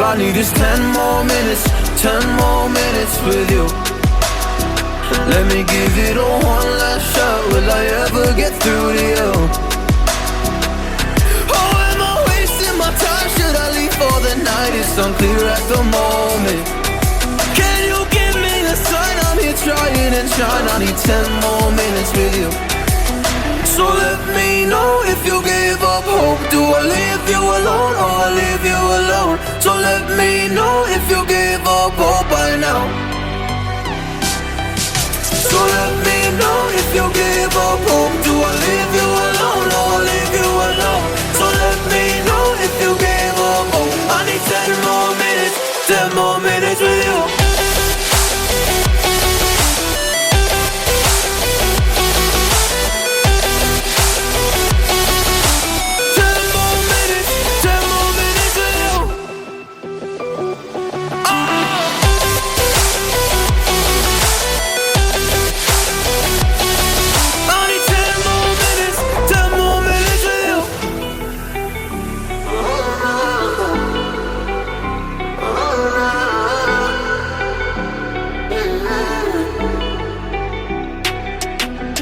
I need is 10 more minutes, 10 more minutes with you. Let me give it a one last shot. Will I ever get through to you? Oh, am I wasting my time? Should I leave for the night? It's unclear at the moment. Can you give me a sign? I'm here trying and trying. I need 10 more minutes with you. So let me know if you gave up hope. Do I leave you alone or I leave you alone? So let me know if you gave up hope by now. So let me know if you gave up hope. Do I leave you alone or I leave you alone? So let me know if you gave up hope. I need 10 more minutes, 10 more minutes with you.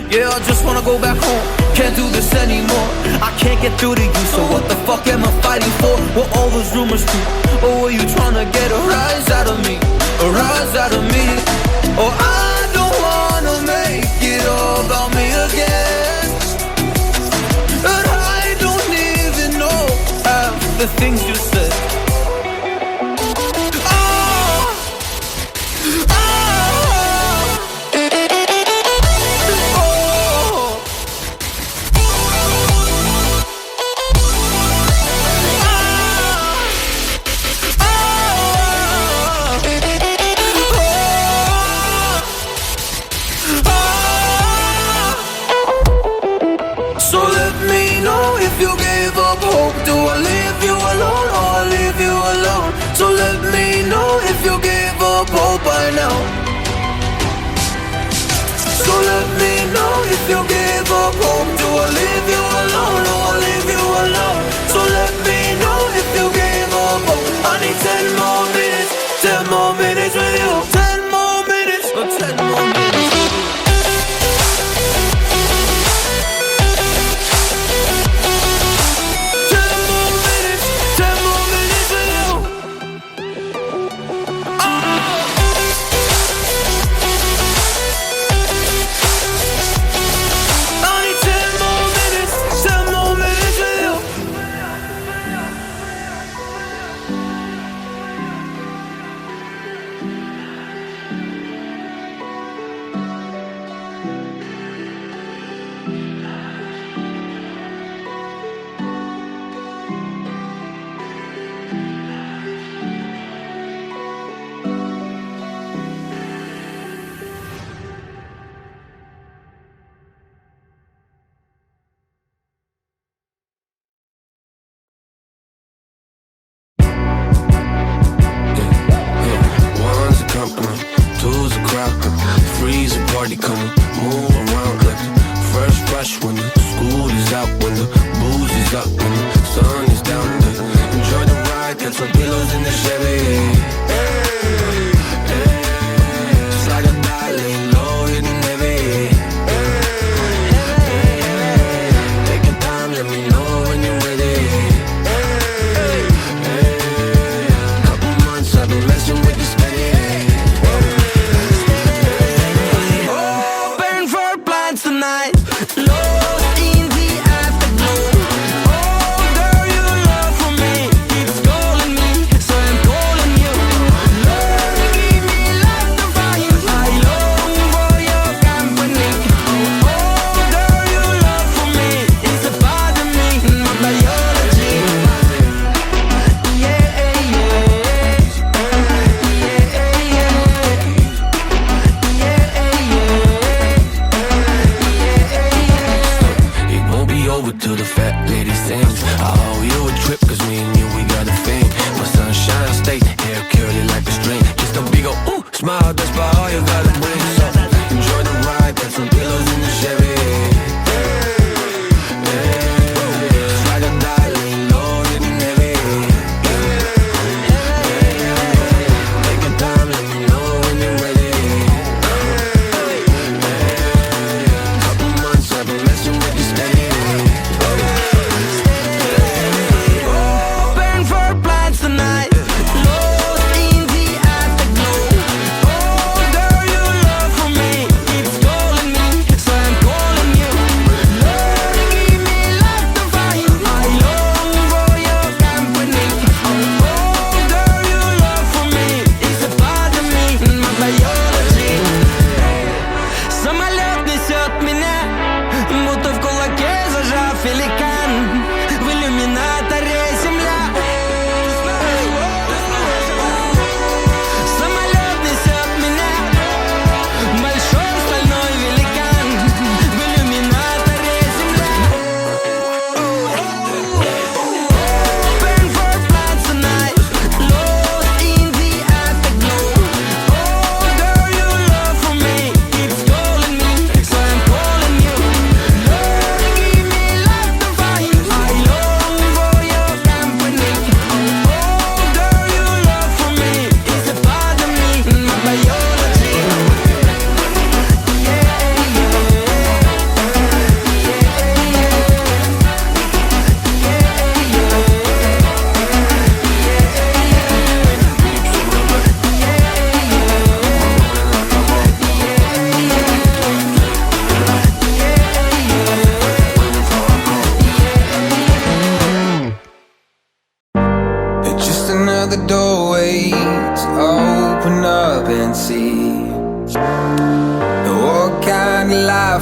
Yeah, I just wanna go back home. Can't do this anymore. I can't get through to you, so what the fuck am I fighting for? Were all those rumors true? Or were you trying to get a rise out of me? A rise out of me? Or I don't wanna make it all about me again. And I don't even know half the things you said. Do I leave you alone or I leave you alone? So let me know if you gave up hope by now. So let me know if you gave up hope. Do I leave you alone or I leave you alone? So let me know if you gave up hope. I need 10 more minutes, 10 more minutes with you. 10 more minutes, or 10 more minutes with you.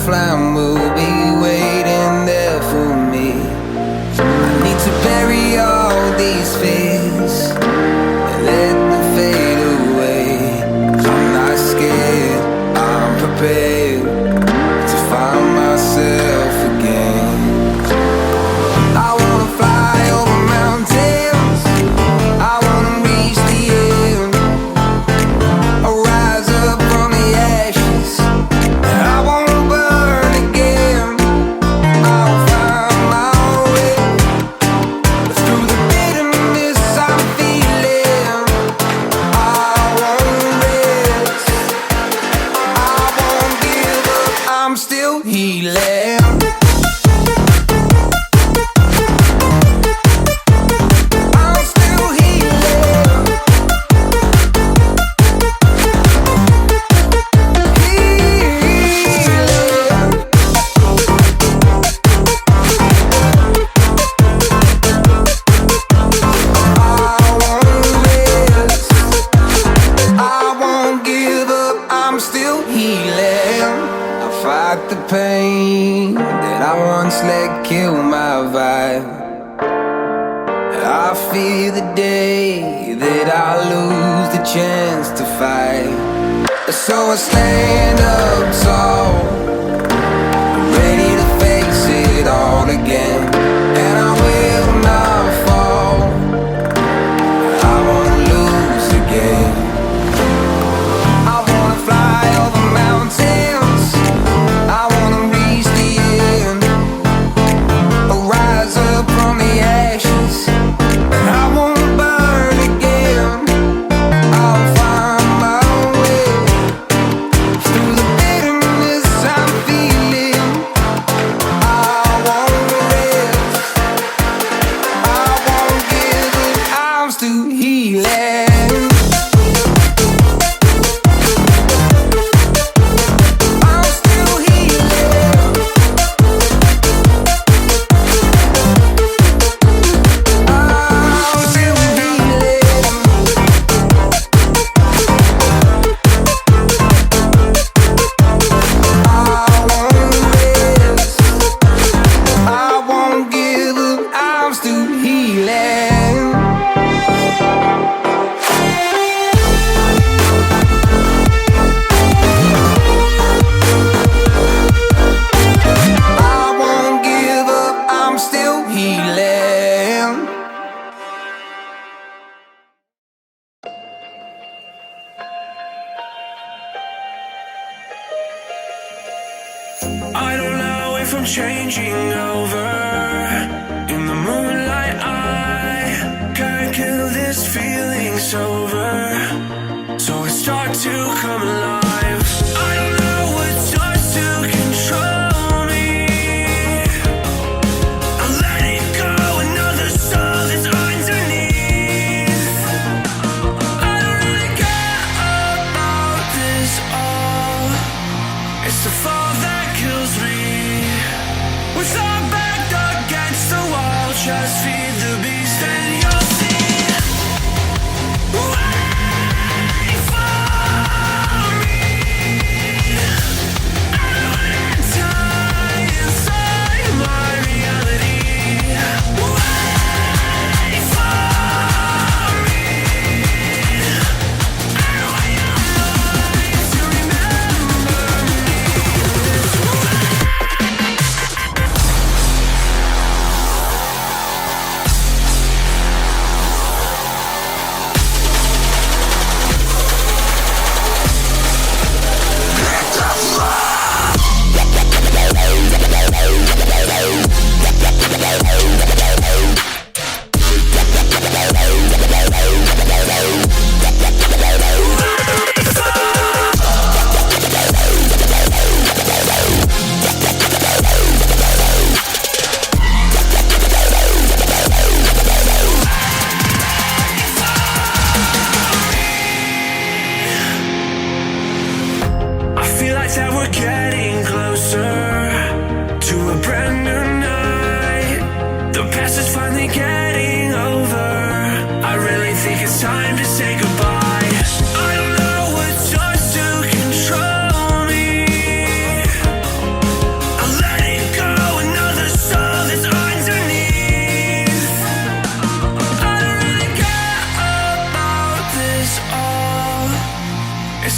lifeline will be waiting there for me. I need to bury all these fears and let them fade away. I'm not scared, I'm prepared to find myself again. I wanna fly over mountains, I wanna reach the end. I'll rise up from the ashes, I wanna burn again. I'll find my way through the bitterness I'm feeling. I won't rest, I won't give up, I'm still healing. The pain that I once let kill my vibe, I fear the day that I lose the chance to fight. So I stand up tall, ready to face it all again, and I will not fall, I won't lose again. I wanna fly over mountains, I wanna reach the end, I'll rise up from the ashes, and I won't burn again. I'll find my way through the bitterness I'm feeling. I won't rest, I won't give up, I'm still healing. I don't know if I'm changing over. In the moonlight I can't kill this feeling sober, so I start to come alive. I don't know what starts to control me. I let it go, another soul that's underneath. I don't really care about this all. It's the fall that kills me. With our back against the wall, just feed the beast and you'll see. Wait for me.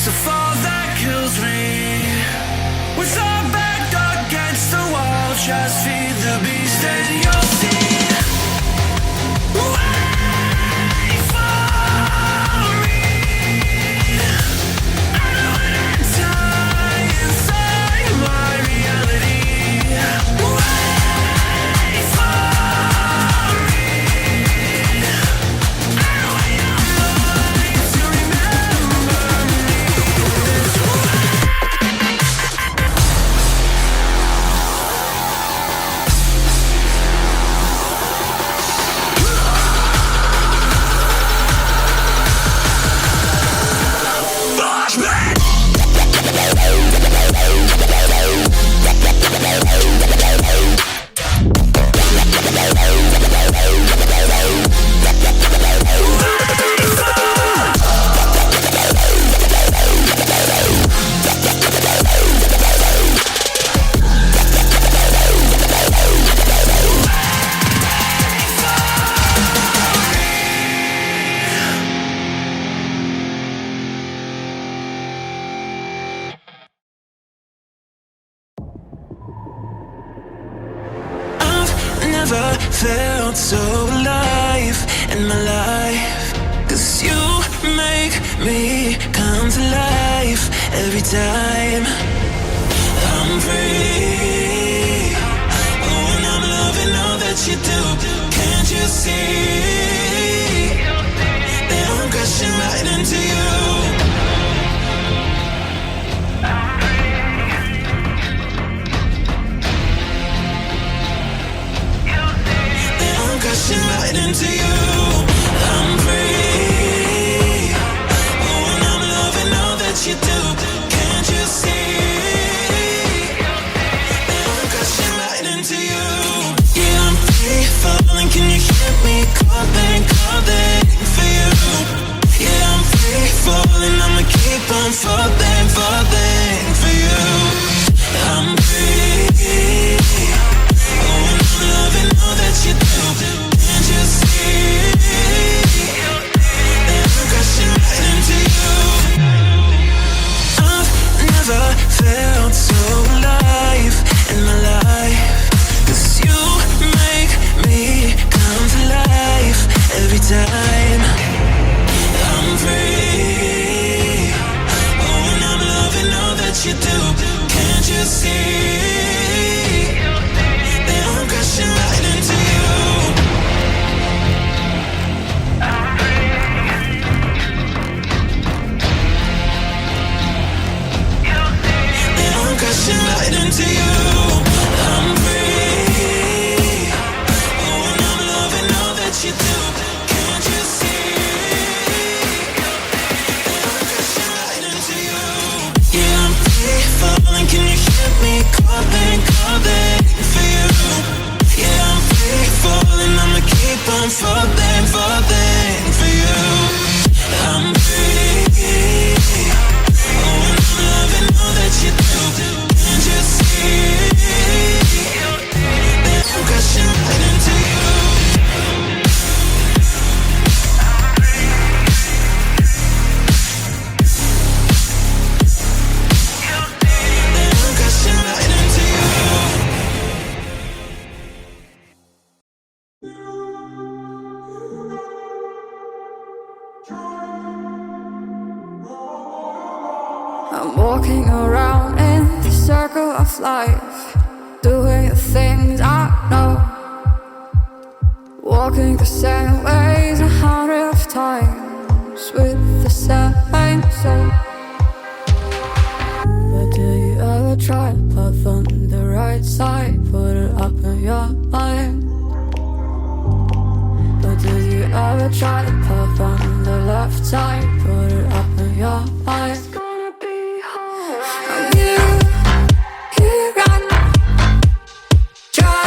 It's a fall that kills me. With our back against the wall, just feed the beast and you'll see. Wait for me. I don't wanna die inside my reality. Wait for me. I don't want your mind to remember me this way. Never felt so alive in my life. 'Cause you make me come to life every time. I'm free. Oh, and I'm loving all that you do. Can't you see that I'm crashing right into you? Crashing right into you. I'm free. Oh, and I'm loving all that you do. Can't you see that I'm crashing right into you? Yeah, I'm free falling. Can you hear me calling, calling for you? Yeah, I'm free falling. I'ma keep on falling, falling for you. I'm free. Oh, and I'm loving all that you do. Can't you see that I'm crashing right into you? I've never felt so alive in my life. 'Cause you make me come to life every time. I'm free. Oh, and I'm loving all that you do. Can't you see that I'm crashing right into you? That I'm crashing right into you. I'm free. Oh, and I'm loving all that you do. Can't you see that I'm crashing right into you? Yeah, I'm free falling. Can you hear me calling, calling for you? Yeah, I'm free falling. I'ma keep on falling, falling for you. I'm free. Oh, and I'm loving all that you do. Can't you see that I'm crashing right into you? That I'm crashing right into you. I'm walking around in the circle of life, doing the things I know, walking the same ways 100 times with the same soul. But do you ever try to path on the right side, put it up in your mind? But do you ever try to path on the left side, put it up in your mind? Try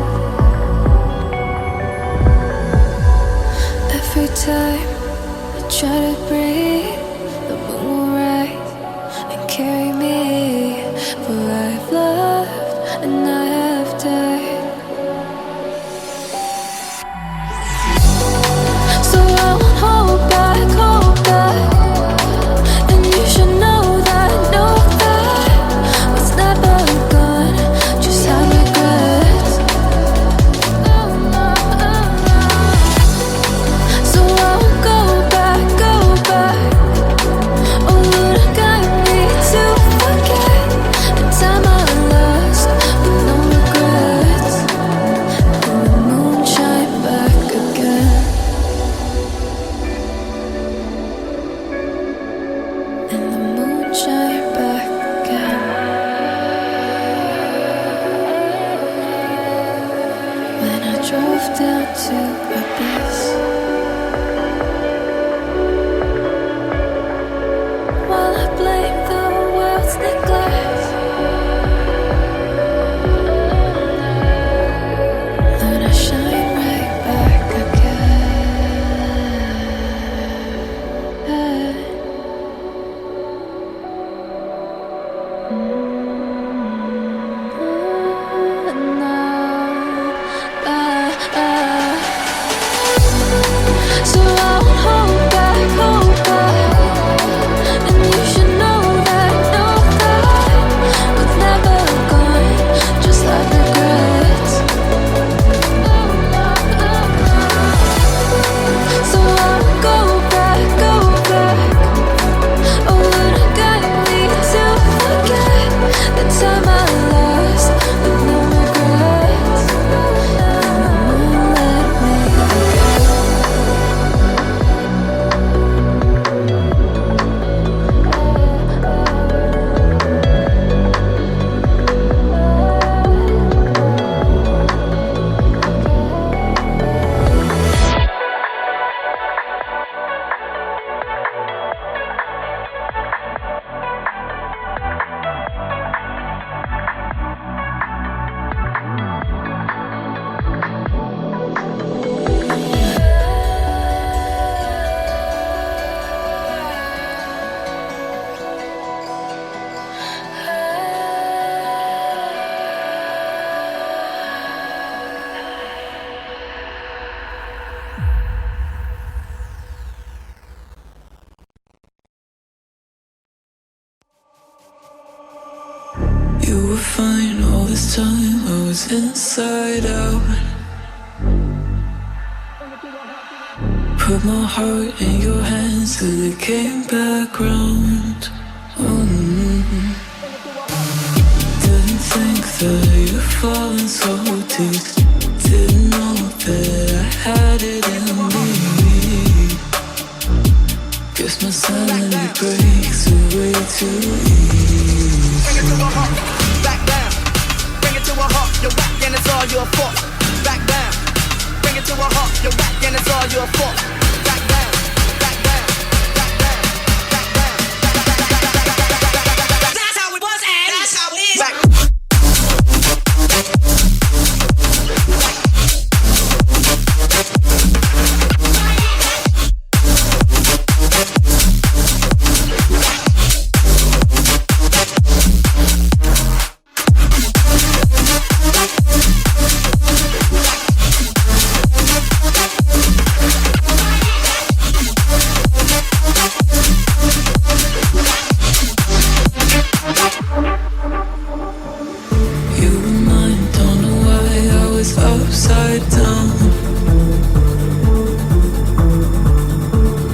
drove down to abyss. While I blame the world's neglect, then I shine right back again. So I won't hold back, and you should know that was never gone, just like regrets. So I won't go back, oh, would I guide me to forget the time I lost with no regrets, and let me forget. You were fine all this time, I was inside out. Put my heart in your hands till it came back round. Didn't think that you'd fallen so deep. Didn't know that I had it in me. Guess my sanity breaks away too easy. Bring it to a halt, back down. Bring it to a halt, you're whack and it's all your fault. Back down. Bring it to a halt, you're whack and it's all your fault. Back down, back down, back down, back down. That's how it was and that's how it is. Back. Upside down,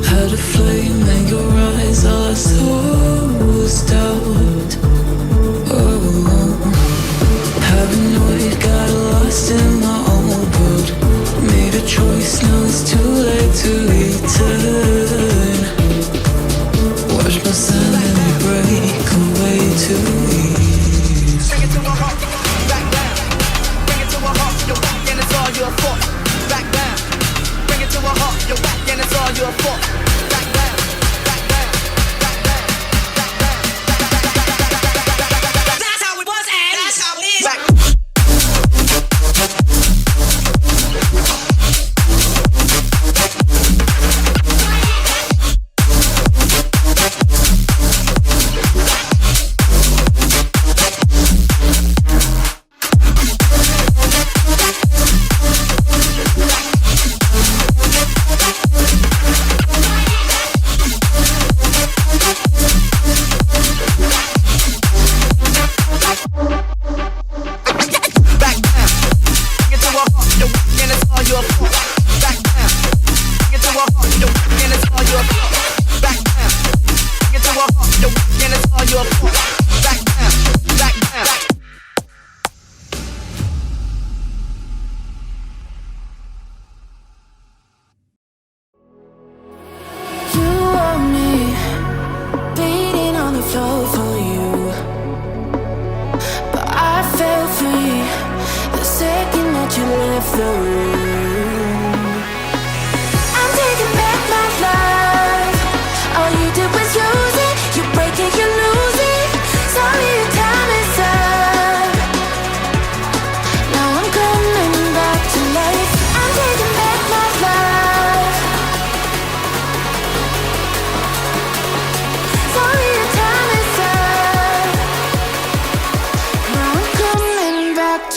had a flame in your eyes, all I saw was doubt. Paranoid, got lost in my own world. Made a choice, now it's too late to return. Watch my sanity break away too easy. Bring it to a halt, back down. Bring it to a halt, you're whack and it's all your fault. Back down. Bring it to a halt, you're whack and it's all your fault. Back down, back down, back down, back down. That's how it was and that's how it is. Back. you left the room.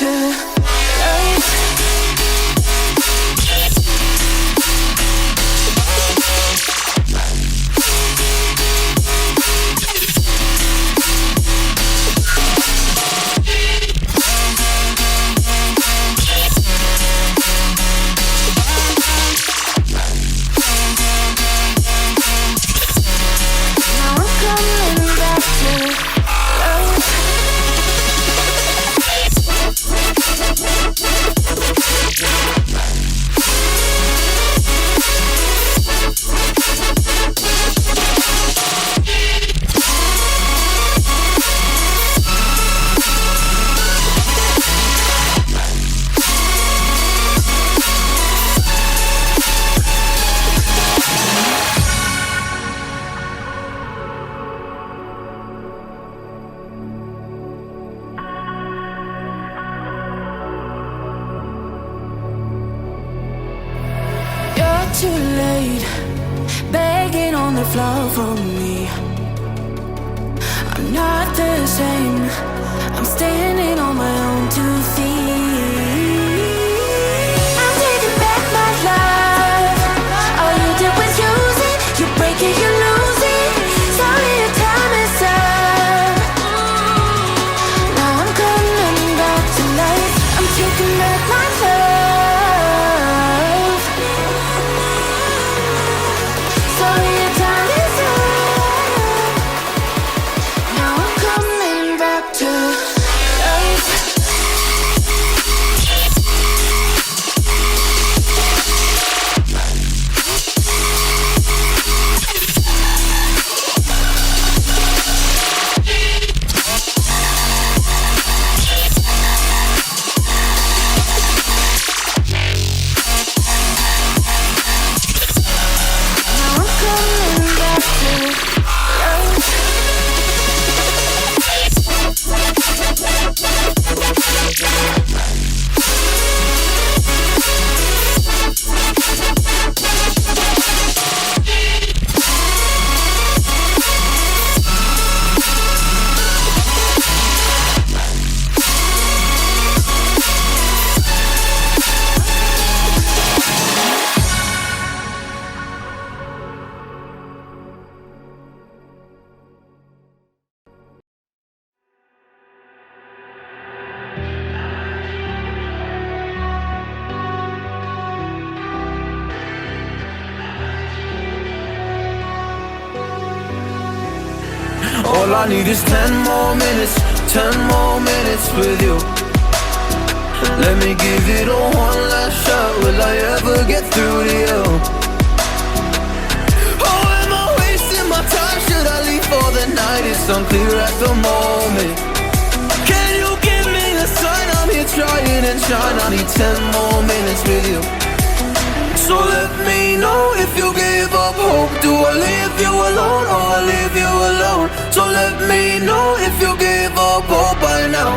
to life. Now I'm coming back to life. You're too late, begging on the floor for me. I'm not the same, I'm standing on my own 2 feet. I'm taking back my life. All you did was use it, you break it, you lose it. Sorry, your time is up. Now I'm coming back to life. I'm taking back my love. Sorry, your time is up. Now I'm coming back to life. Now I'm coming back to life. All I need is 10 more minutes, 10 more minutes with you. Let me give it a one last shot. Will I ever get through to you? Oh, am I wasting my time? Should I leave for the night? It's unclear at the moment. Can you give me a sign? I'm here trying and trying. I need 10 more minutes with you. So let me know if you give up hope. Do I leave you alone or I leave you alone? So let me know if you give up hope by now.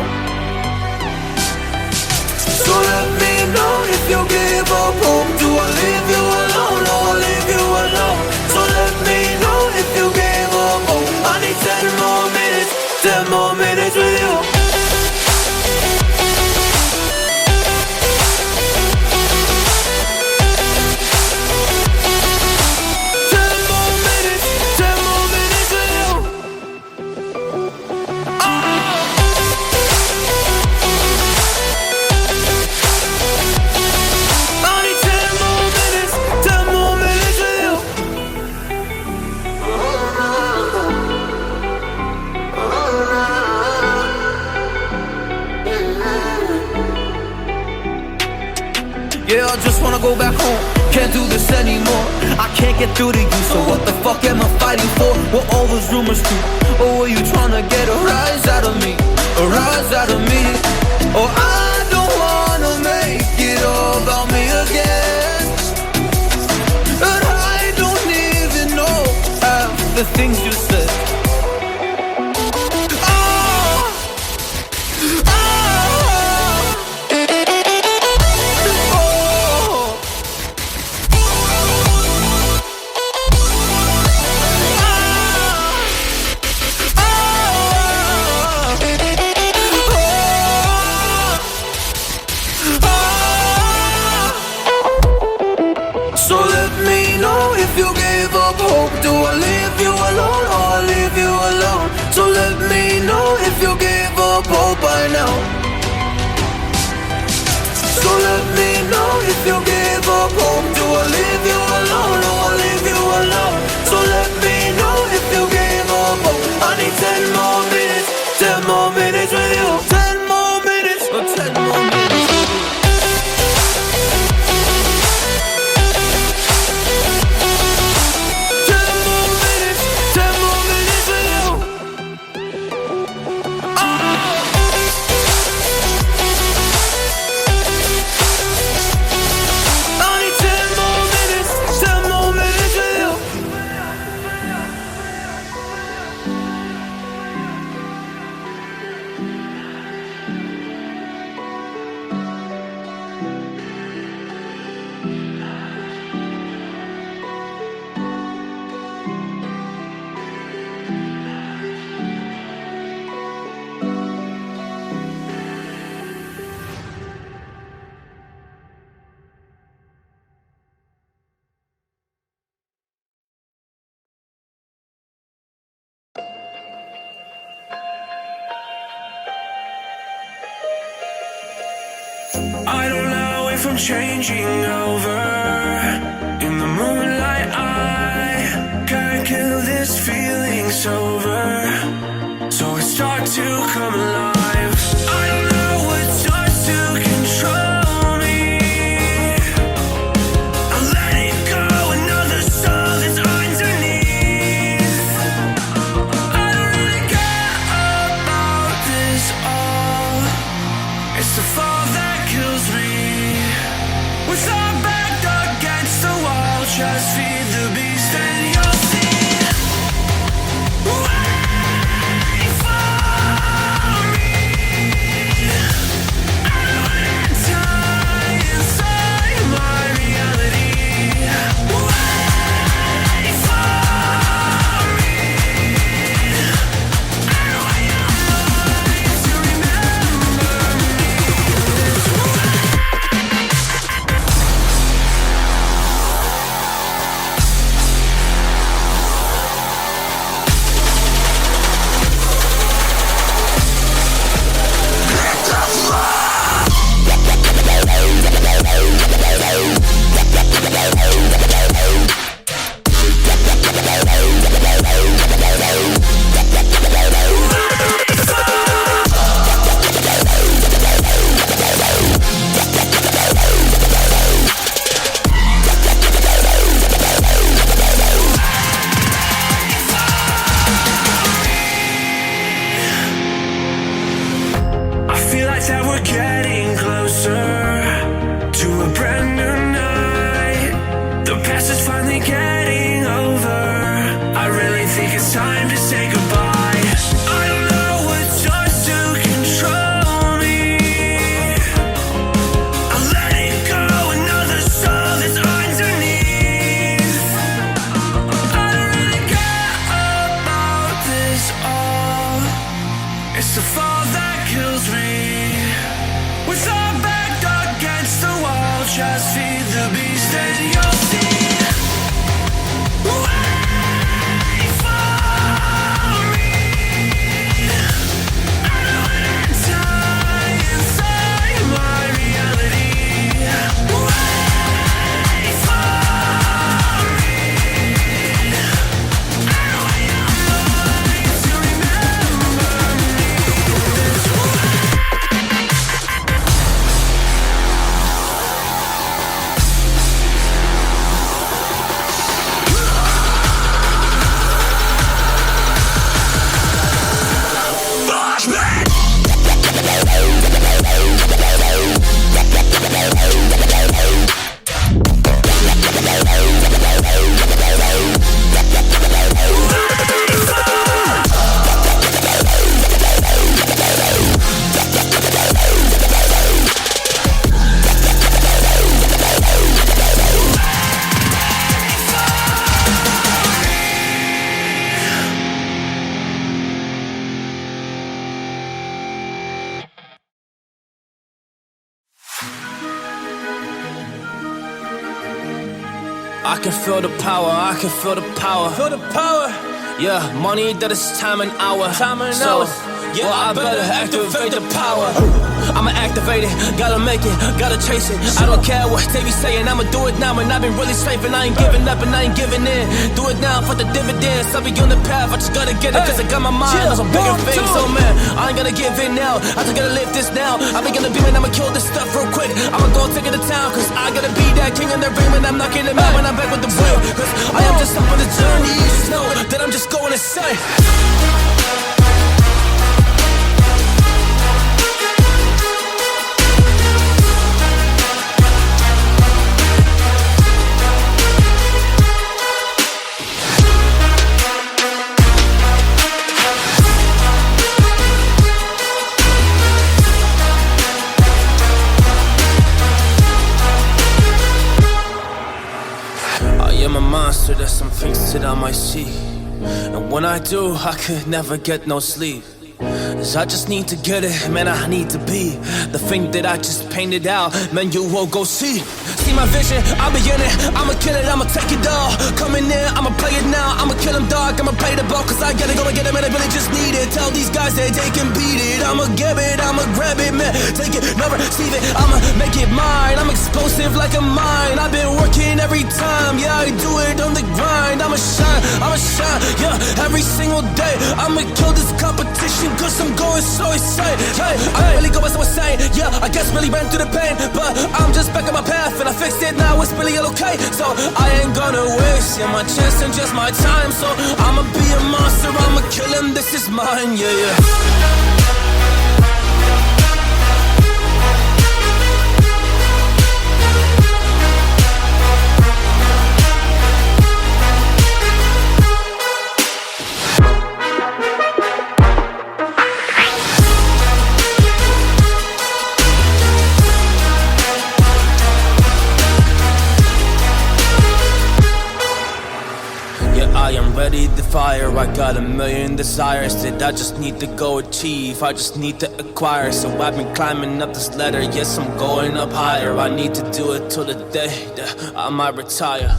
So let me know if you give up hope. Do I leave you alone or I leave you alone? So let me know if you give up hope. I need 10 more minutes, 10 more minutes with you. Yeah, I just wanna go back home. Can't do this anymore. I can't get through to you, so what the fuck am I fighting for? Were all those rumors true? Or were you trying to get a rise out of me? A rise out of me? Or I don't wanna make it all about me again. But I don't even know half the things you said. up hope? Do I leave you alone or I leave you alone? So let me know if you gave up hope by now. So let me know if you gave up hope. Do I leave you alone or I leave you alone? So let me know if you gave up hope. I need 10 more minutes, 10 more minutes with you. 10 more minutes, or 10 more minutes. I don't know if I'm changing over. In the moonlight I can't kill this feeling sober. So I start to come alive. I don't know what starts to control me. I let it go, another soul that's underneath. I don't really care about this all. It's the fall that kills me. With our back against the wall, just feed the beast and you'll see. Wait for me. I don't die inside my reality. Wait for me. I want your mind to remember me. I feel like that we're getting closer to a brand new night. The past is finally getting over. I really think it's time to say goodbye. I don't know what starts to control me. I let it go, another soul that's underneath. I don't really care about this all. It's the fall that kills me. With our back against the wall, just feed the beast and you'll see. Wait for me. I don't wanna die inside my reality. Wait for me. I want your mind to remember me. This way. I can feel the power, I can feel the power. Feel the power. Yeah, money that is time and hour. Time and hours. Yeah, well, I better activate the power. I'ma activate it, gotta make it, gotta chase it. I don't care what they be saying, I'ma do it now. And I've been really straight, and I ain't giving up and I ain't giving in. Do it now for the dividends. I'll be on the path, I just gotta get it. Cause I got my mind on some bigger things. So man, I ain't gonna give in now, I just gotta live this now. I be gonna be, man, I'ma kill this stuff real quick. I'ma go take it to town, cause I gotta be that king in the ring. When I'm knocking them out, when I'm back with the wheel. Cause I am just up on the journey, you just know that I'm just going insane. There's some things that I might see, and when I do, I could never get no sleep. Cause I just need to get it, man, I need to be the thing that I just painted out, man, you will go see. See my vision, I'll be in it, I'ma kill it, I'ma take it all. Coming in, I'ma play it now, I'ma kill him dog, I'ma play the ball. Cause I gotta go and get it, man, I really just need it. Tell these guys that they can beat it, I'ma give it, I'ma grab it, man. Take it, never receive it, I'ma make it mine. I'm explosive like a mine, I've been working every time. Yeah, I do it on the grind, I'ma shine, yeah, every single day. I'ma kill this competition cause I'm going so insane. Hey, I really go by so insane. Yeah, I guess really ran through the pain, but I'm just back on my path and I fixed it now. It's really all okay. So I ain't gonna waste my chance and just my time. So I'ma be a monster, I'ma kill him. This is mine. Yeah, yeah. I am ready to fire, I got a million desires that I just need to go achieve, I just need to acquire. So I've been climbing up this ladder, yes I'm going up higher. I need to do it till the day that I might retire.